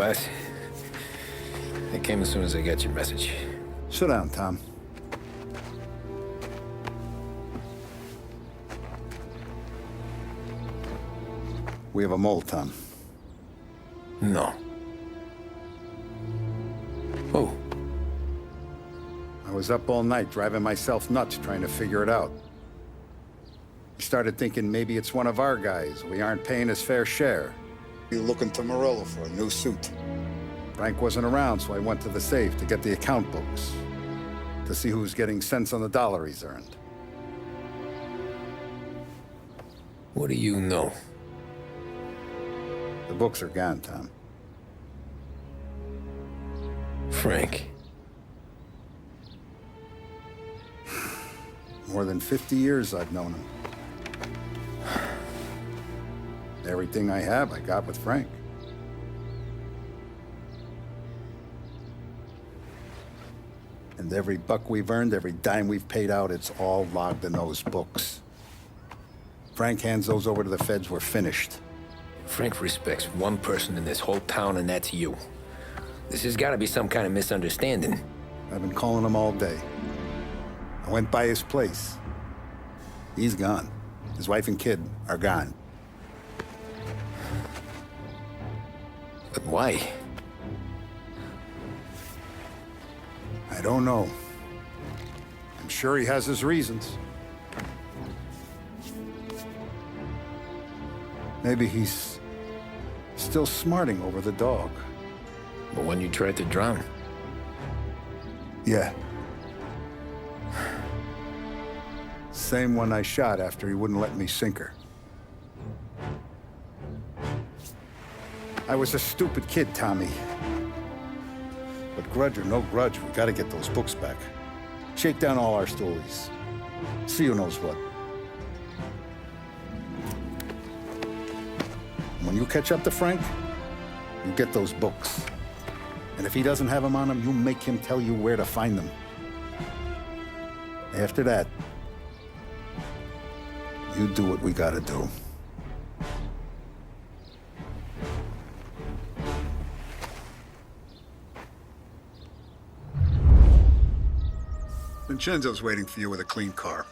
boss. I came as soon as I got your message. Sit down, Tom. We have a mole, Tom. No. Oh. I was up all night driving myself nuts trying to figure it out. I started thinking maybe it's one of our guys. We aren't paying his fair share. We're looking to Morello for a new suit. Frank wasn't around, so I went to the safe to get the account books, to see who's getting cents on the dollar he's earned. What do you know? The books are gone, Tom. Frank. More than 50 years I've known him. Everything I have, I got with Frank. And every buck we've earned, every dime we've paid out, it's all logged in those books. Frank hands those over to the feds, we're finished. Frank respects one person in this whole town, and that's you. This has got to be some kind of misunderstanding. I've been calling him all day. I went by his place. He's gone. His wife and kid are gone. But why? I don't know. I'm sure he has his reasons. Maybe he's still smarting over the dog. The one you tried to drown? Yeah. Same one I shot after he wouldn't let me sink her. I was a stupid kid, Tommy. But grudge or no grudge, we gotta get those books back. Shake down all our stories. See who knows what. When you catch up to Frank, you get those books. And if he doesn't have them on him, you make him tell you where to find them. After that, you do what we gotta do. Vincenzo's waiting for you with a clean car.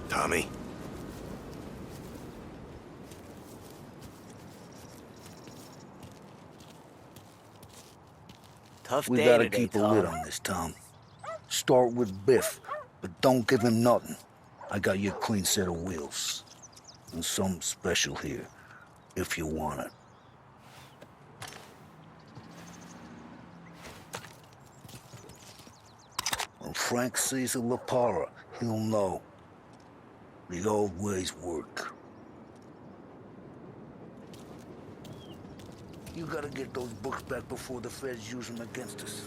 Tommy? Tough We day gotta today, keep a Tom. lid on this, Tom. Start with Biff, but don't give him nothing. I got you a clean set of wheels. And something special here, if you want it. When Frank sees a La Parra, he'll know. The old ways work. You gotta get those books back before the feds use them against us.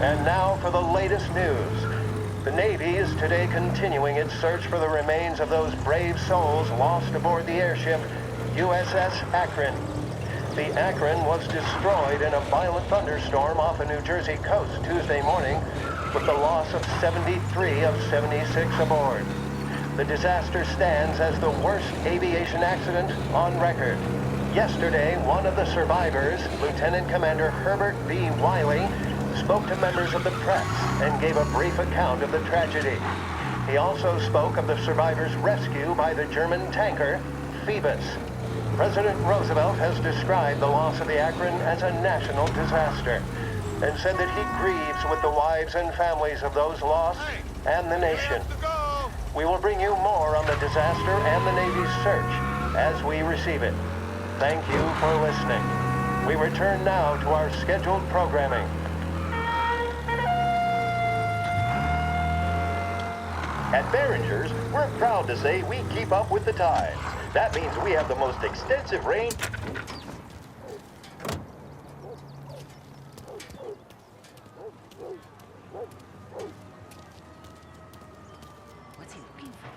And now for the latest news. The Navy is today continuing its search for the remains of those brave souls lost aboard the airship USS Akron. The Akron was destroyed in a violent thunderstorm off the New Jersey coast Tuesday morning, with the loss of 73 of 76 aboard. The disaster stands as the worst aviation accident on record. Yesterday, one of the survivors, Lieutenant Commander Herbert B. Wiley, spoke to members of the press and gave a brief account of the tragedy. He also spoke of the survivors' rescue by the German tanker, Phoebus. President Roosevelt has described the loss of the Akron as a national disaster and said that he grieves with the wives and families of those lost and the nation. We will bring you more on the disaster and the Navy's search as we receive it. Thank you for listening. We return now to our scheduled programming. At Behringer's, we're proud to say we keep up with the times. That means we have the most extensive range. What's he looking for?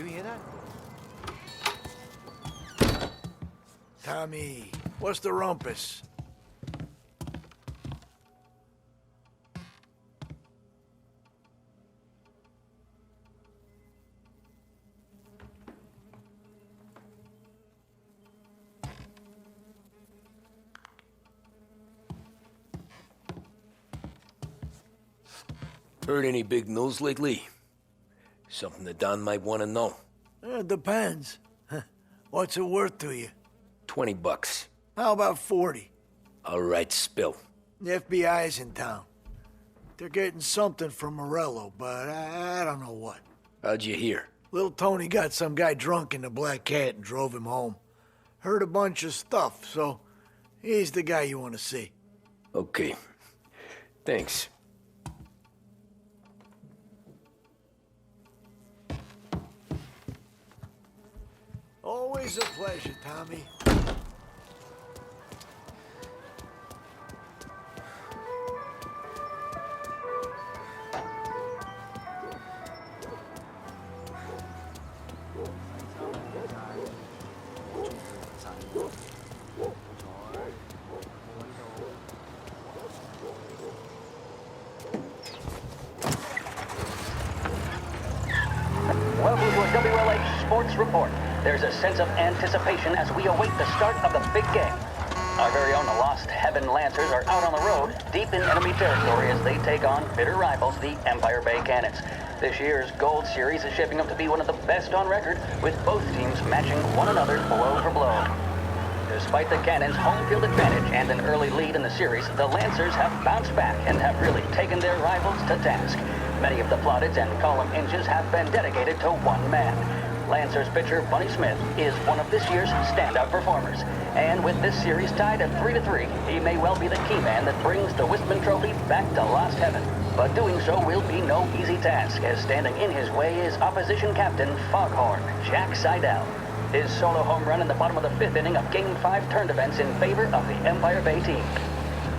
You hear that? Tommy, what's the rumpus? Heard any big news lately? Something that Don might want to know. Depends. What's it worth to you? $20. How about 40? All right, spill. The FBI's in town. They're getting something from Morello, but I don't know what. How'd you hear? Little Tony got some guy drunk in the Black Cat and drove him home. Heard a bunch of stuff, so he's the guy you want to see. Okay. Thanks. Always a pleasure, Tommy. Welcome to a WLH Sports Report. There's a sense of anticipation as we await the start of the big game. Our very own Lost Heaven Lancers are out on the road, deep in enemy territory as they take on bitter rivals, the Empire Bay Cannons. This year's Gold Series is shaping up to be one of the best on record, with both teams matching one another blow for blow. Despite the Cannons' home field advantage and an early lead in the series, the Lancers have bounced back and have really taken their rivals to task. Many of the plaudits and column inches have been dedicated to one man. Lancers pitcher Bunny Smith is one of this year's standout performers. And with this series tied at 3-3, he may well be the key man that brings the Wistman Trophy back to Lost Heaven. But doing so will be no easy task, as standing in his way is opposition captain Foghorn, Jack Seidel. His solo home run in the bottom of the 5th inning of Game 5 turned events in favor of the Empire Bay team.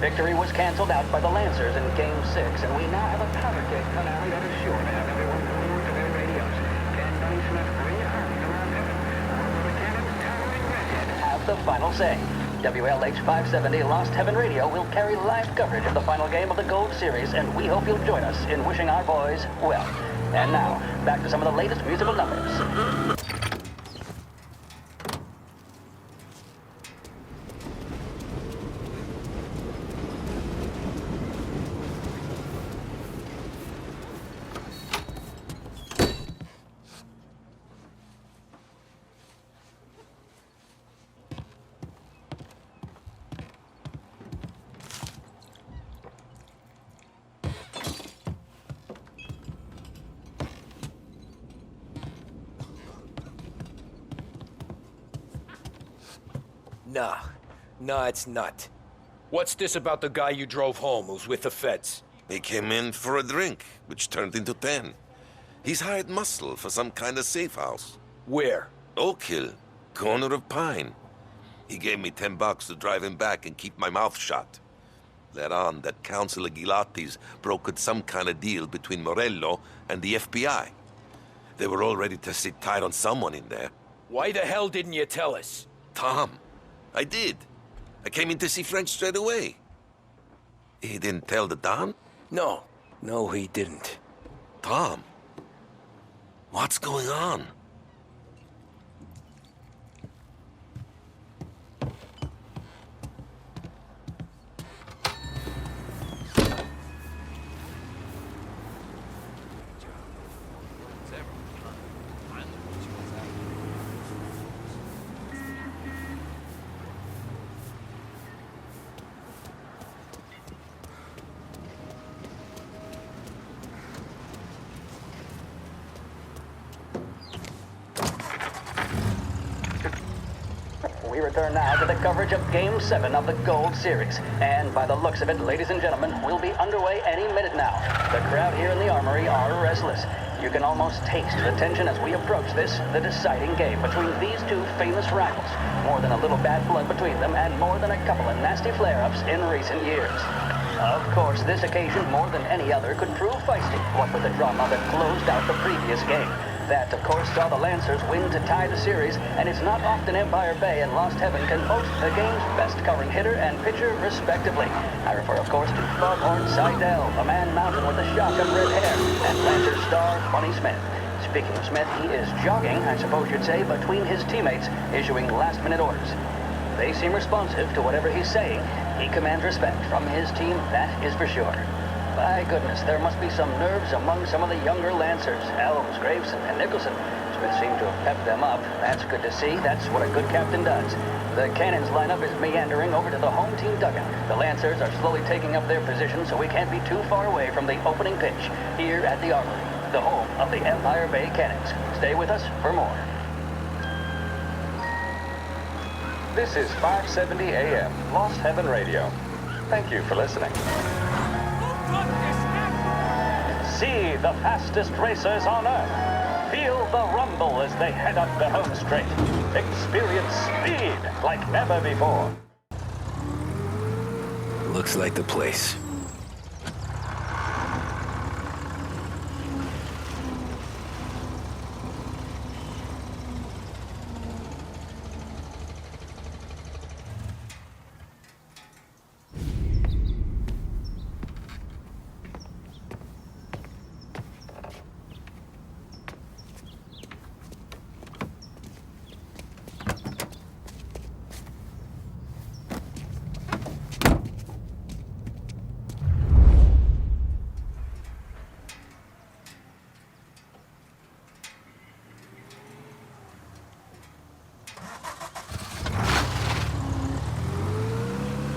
Victory was canceled out by the Lancers in Game 6, and we now have a powder keg finale that is sure to have everyone glued to their radios. Can Bunny Smith bring your armies around heaven? Or will the Cannons towering redhead have the final say? WLH 570 Lost Heaven Radio will carry live coverage of the final game of the Gold Series, and we hope you'll join us in wishing our boys well. And now, back to some of the latest musical numbers. Nah, it's not. What's this about the guy you drove home who's with the feds? He came in for a drink, which turned into 10. He's hired muscle for some kind of safe house. Where? Oak Hill, corner of Pine. He gave me $10 to drive him back and keep my mouth shut. Let on that Councilor Gilatti's brokered some kind of deal between Morello and the FBI. They were all ready to sit tight on someone in there. Why the hell didn't you tell us? Tom, I did. I came in to see French straight away. He didn't tell the Don? No, he didn't. Tom, what's going on? We return now to the coverage of Game 7 of the Gold Series. And by the looks of it, ladies and gentlemen, we'll be underway any minute now. The crowd here in the Armory are restless. You can almost taste the tension as we approach this, the deciding game between these two famous rivals. More than a little bad blood between them, and more than a couple of nasty flare-ups in recent years. Of course, this occasion, more than any other, could prove feisty, what with the drama that closed out the previous game. That, of course, saw the Lancers win to tie the series, and it's not often Empire Bay and Lost Heaven can boast the game's best covering hitter and pitcher, respectively. I refer, of course, to Foghorn Seidel, the man mountain with the shock of red hair, and Lancers star Bunny Smith. Speaking of Smith, he is jogging, I suppose you'd say, between his teammates, issuing last-minute orders. They seem responsive to whatever he's saying. He commands respect from his team, that is for sure. My goodness, there must be some nerves among some of the younger Lancers. Elms, Graveson, and Nicholson. Smith seemed to have pepped them up. That's good to see. That's what a good captain does. The Cannons lineup is meandering over to the home team dugout. The Lancers are slowly taking up their position, so we can't be too far away from the opening pitch here at the Armory, the home of the Empire Bay Cannons. Stay with us for more. This is 570 AM, Lost Heaven Radio. Thank you for listening. See the fastest racers on Earth. Feel the rumble as they head up the home straight. Experience speed like never before. Looks like the place.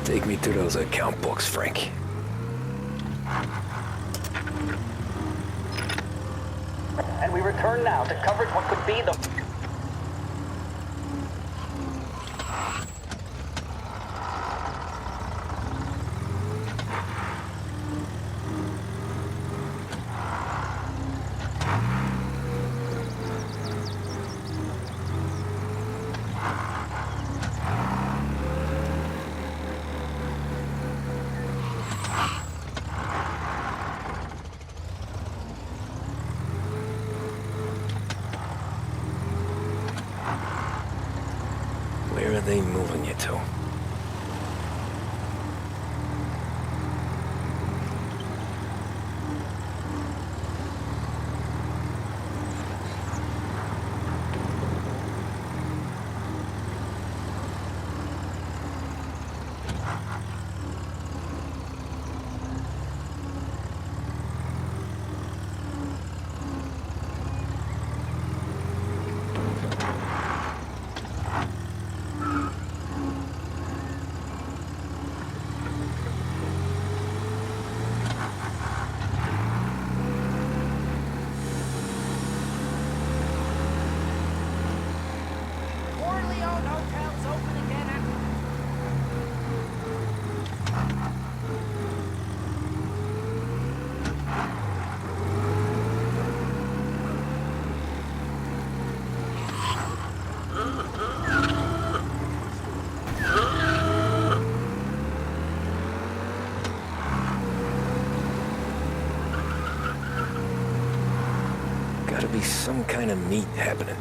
Take me to those account books, Frank. And we return now to coverage what could be the... Where are they moving you to? Gotta be some kind of meet happening.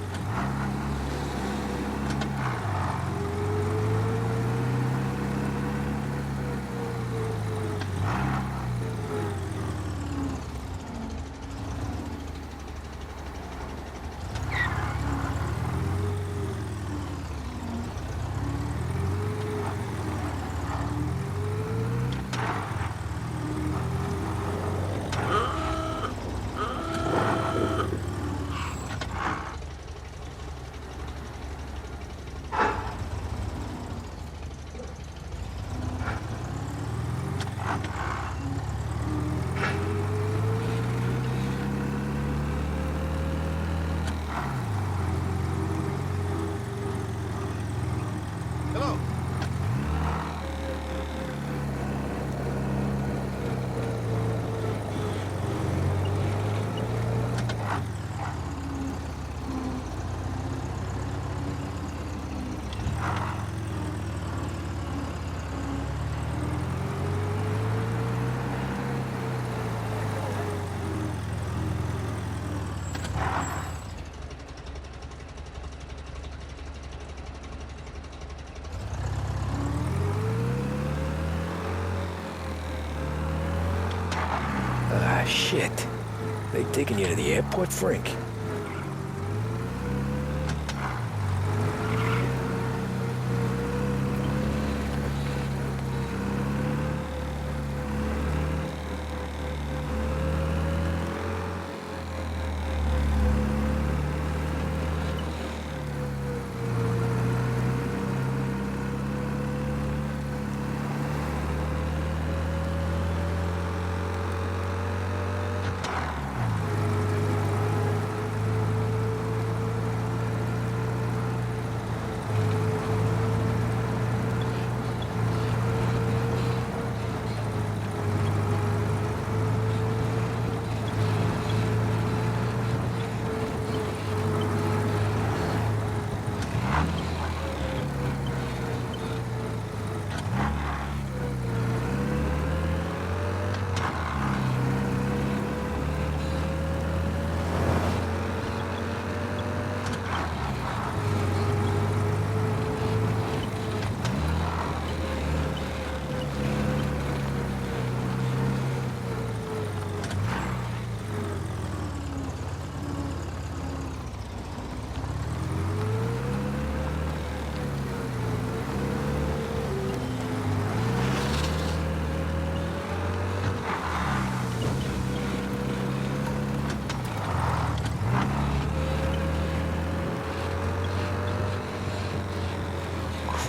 Shit. They taking you to the airport, Frank?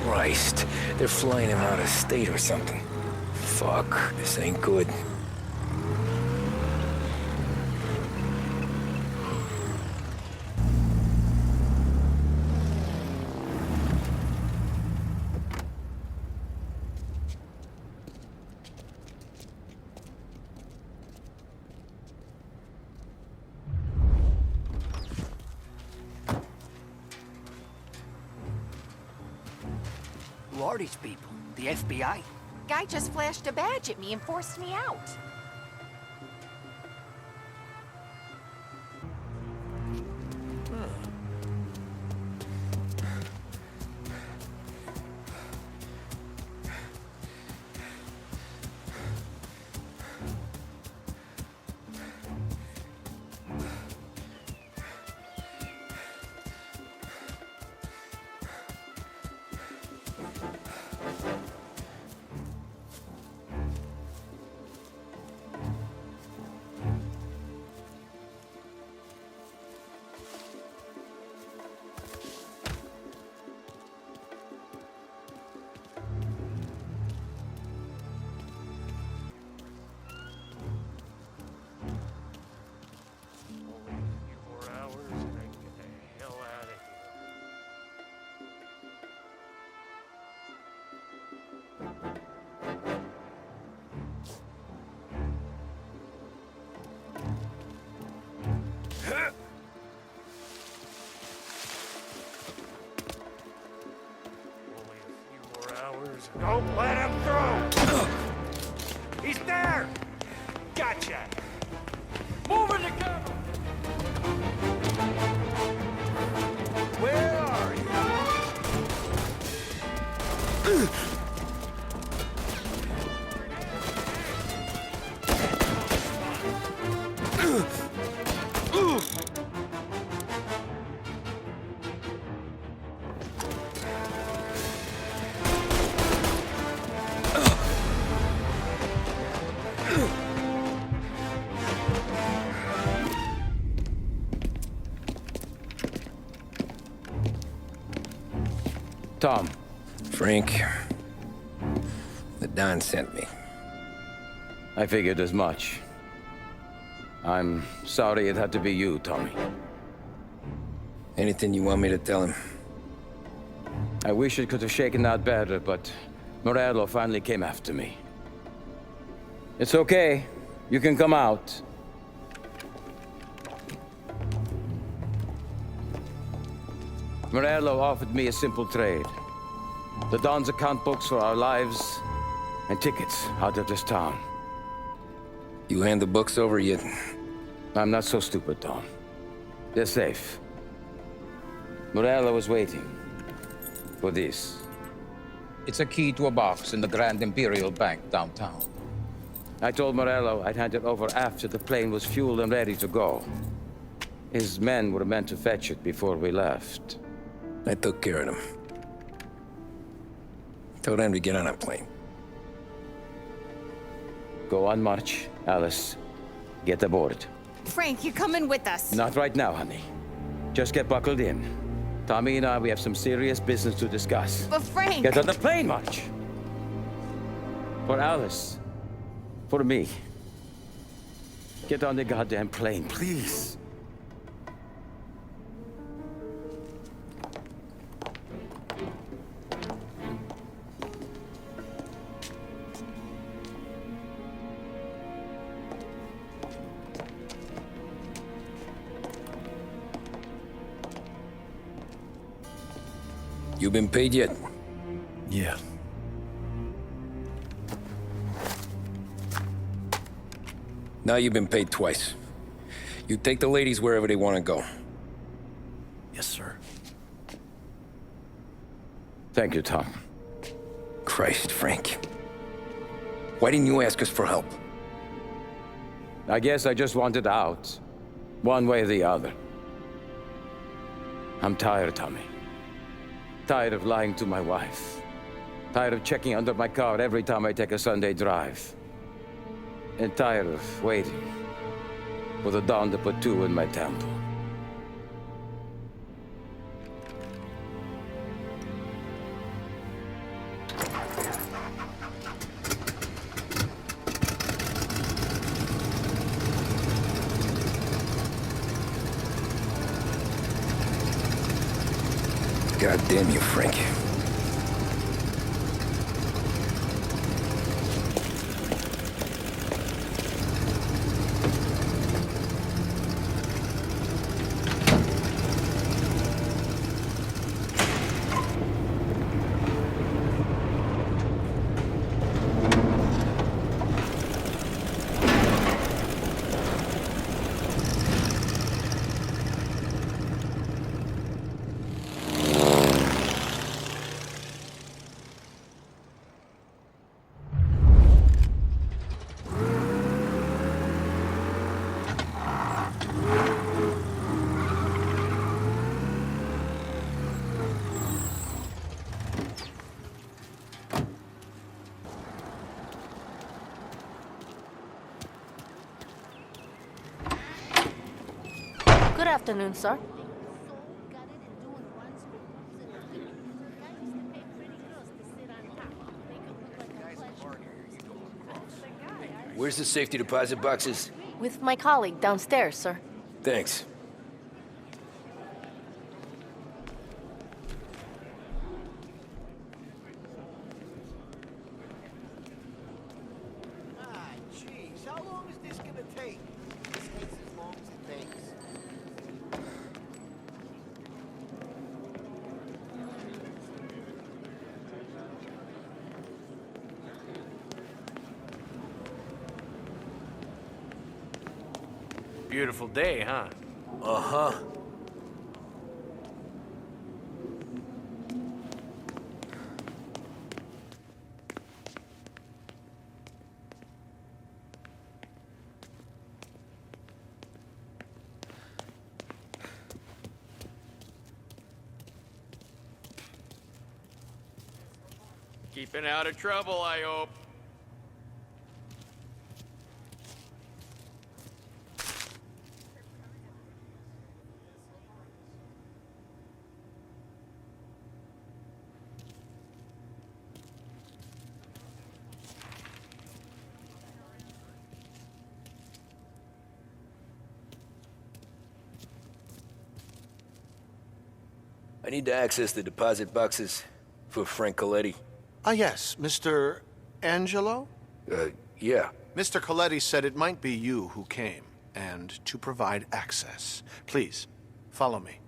Christ, they're flying him out of state or something. Fuck, this ain't good. Who are these people? The FBI? Guy just flashed a badge at me and forced me out. Don't let him through! He's there! Gotcha! Moving the camera! Where are you? Tom. Frank, the Don sent me. I figured as much. I'm sorry it had to be you, Tommy. Anything you want me to tell him? I wish it could have shaken out better, but Morello finally came after me. It's okay. You can come out. Morello offered me a simple trade. The Don's account books for our lives and tickets out of this town. You hand the books over yet? I'm not so stupid, Don. They're safe. Morello was waiting for this. It's a key to a box in the Grand Imperial Bank downtown. I told Morello I'd hand it over after the plane was fueled and ready to go. His men were meant to fetch it before we left. I took care of them. Told them to get on a plane. Go on march, Alice. Get aboard. Frank, you're coming with us. Not right now, honey. Just get buckled in. Tommy and I, we have some serious business to discuss. But Frank... Get on the plane, March! For Alice. For me. Get on the goddamn plane, please. You been paid yet? Yeah. Now you've been paid twice. You take the ladies wherever they want to go. Yes, sir. Thank you, Tom. Christ, Frank. Why didn't you ask us for help? I guess I just wanted out. One way or the other. I'm tired, Tommy. Tired of lying to my wife. Tired of checking under my car every time I take a Sunday drive. And tired of waiting for the dawn to put two in my temple. God damn you, Frank. Good afternoon, sir. Where's the safety deposit boxes? With my colleague downstairs, sir. Thanks. Jeez, how long is this gonna take? This takes as long as it takes. Beautiful day, huh? Uh-huh. Keeping out of trouble, I hope. I need to access the deposit boxes for Frank Coletti. Ah, yes, Mr. Angelo? Yeah. Mr. Coletti said it might be you who came, and to provide access. Please, follow me.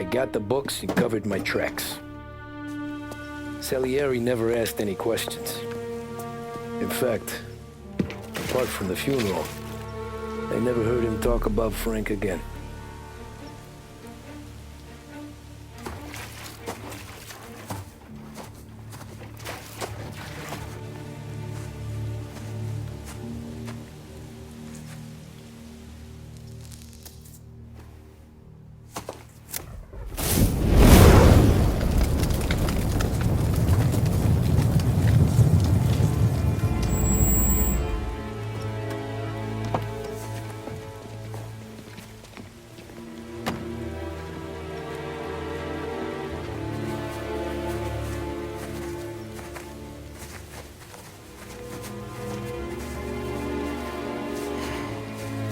I got the books and covered my tracks. Salieri never asked any questions. In fact, apart from the funeral, I never heard him talk about Frank again.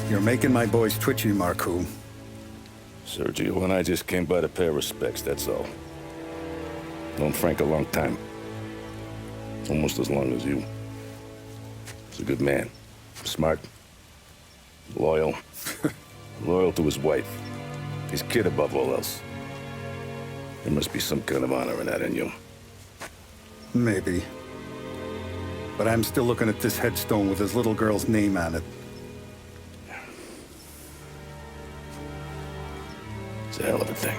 You're making my boys twitchy, Marku. Sergio and I just came by to pay our respects, that's all. Known Frank a long time. Almost as long as you. He's a good man. Smart. Loyal. Loyal to his wife. His kid above all else. There must be some kind of honor in that in you. Maybe. But I'm still looking at this headstone with his little girl's name on it. It's a hell of a thing.